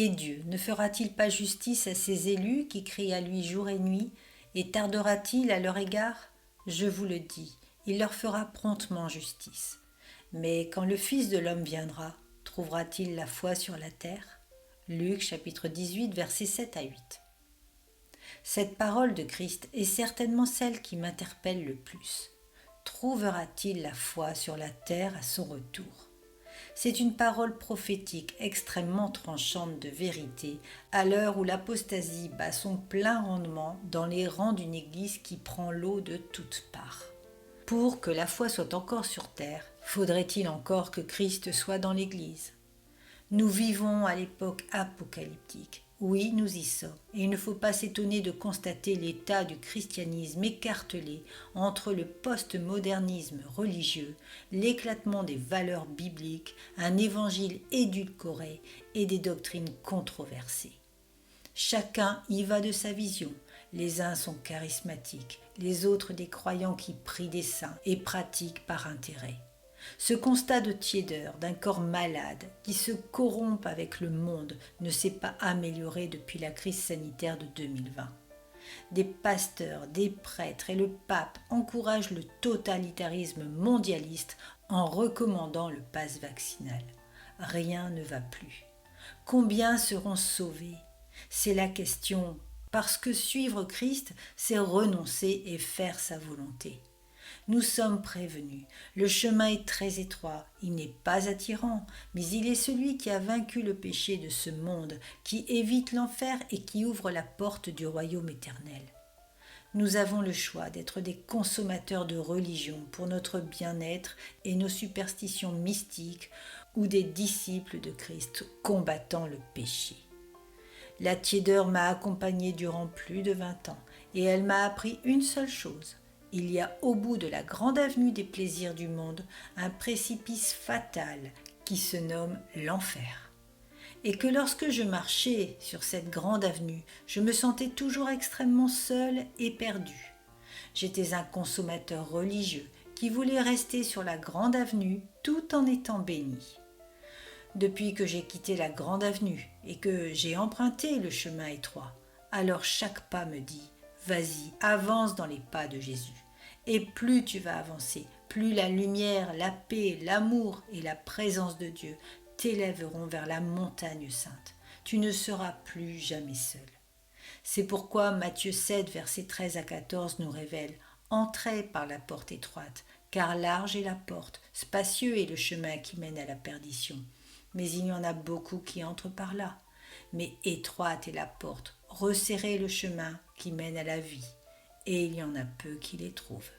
Et Dieu ne fera-t-il pas justice à ses élus qui crient à lui jour et nuit, et tardera-t-il à leur égard? Je vous le dis, il leur fera promptement justice. Mais quand le Fils de l'homme viendra, trouvera-t-il la foi sur la terre? Luc chapitre 18 versets 7 à 8. Cette parole de Christ est certainement celle qui m'interpelle le plus. Trouvera-t-il la foi sur la terre à son retour? C'est une parole prophétique extrêmement tranchante de vérité à l'heure où l'apostasie bat son plein rendement dans les rangs d'une Église qui prend l'eau de toutes parts. Pour que la foi soit encore sur terre, faudrait-il encore que Christ soit dans l'Église? Nous vivons à l'époque apocalyptique. Oui, nous y sommes. Et il ne faut pas s'étonner de constater l'état du christianisme écartelé entre le postmodernisme religieux, l'éclatement des valeurs bibliques, un évangile édulcoré et des doctrines controversées. Chacun y va de sa vision. Les uns sont charismatiques, les autres des croyants qui prient des saints et pratiquent par intérêt. Ce constat de tiédeur d'un corps malade qui se corrompt avec le monde ne s'est pas amélioré depuis la crise sanitaire de 2020. Des pasteurs, des prêtres et le pape encouragent le totalitarisme mondialiste en recommandant le pass vaccinal. Rien ne va plus. Combien seront sauvés? C'est la question, parce que suivre Christ, c'est renoncer et faire sa volonté. Nous sommes prévenus. Le chemin est très étroit, il n'est pas attirant, mais il est celui qui a vaincu le péché de ce monde, qui évite l'enfer et qui ouvre la porte du royaume éternel. Nous avons le choix d'être des consommateurs de religion pour notre bien-être et nos superstitions mystiques ou des disciples de Christ combattant le péché. La tiédeur m'a accompagné durant plus de 20 ans et elle m'a appris une seule chose. Il y a au bout de la grande avenue des plaisirs du monde un précipice fatal qui se nomme l'enfer. Et que lorsque je marchais sur cette grande avenue, je me sentais toujours extrêmement seul et perdu. J'étais un consommateur religieux qui voulait rester sur la grande avenue tout en étant béni. Depuis que j'ai quitté la grande avenue et que j'ai emprunté le chemin étroit, alors chaque pas me dit « Vas-y, avance dans les pas de Jésus ». Et plus tu vas avancer, plus la lumière, la paix, l'amour et la présence de Dieu t'élèveront vers la montagne sainte. Tu ne seras plus jamais seul. C'est pourquoi Matthieu 7, versets 13 à 14 nous révèle « Entrez par la porte étroite, car large est la porte, spacieux est le chemin qui mène à la perdition. Mais il y en a beaucoup qui entrent par là. Mais étroite est la porte, resserré le chemin qui mène à la vie, et il y en a peu qui les trouvent. »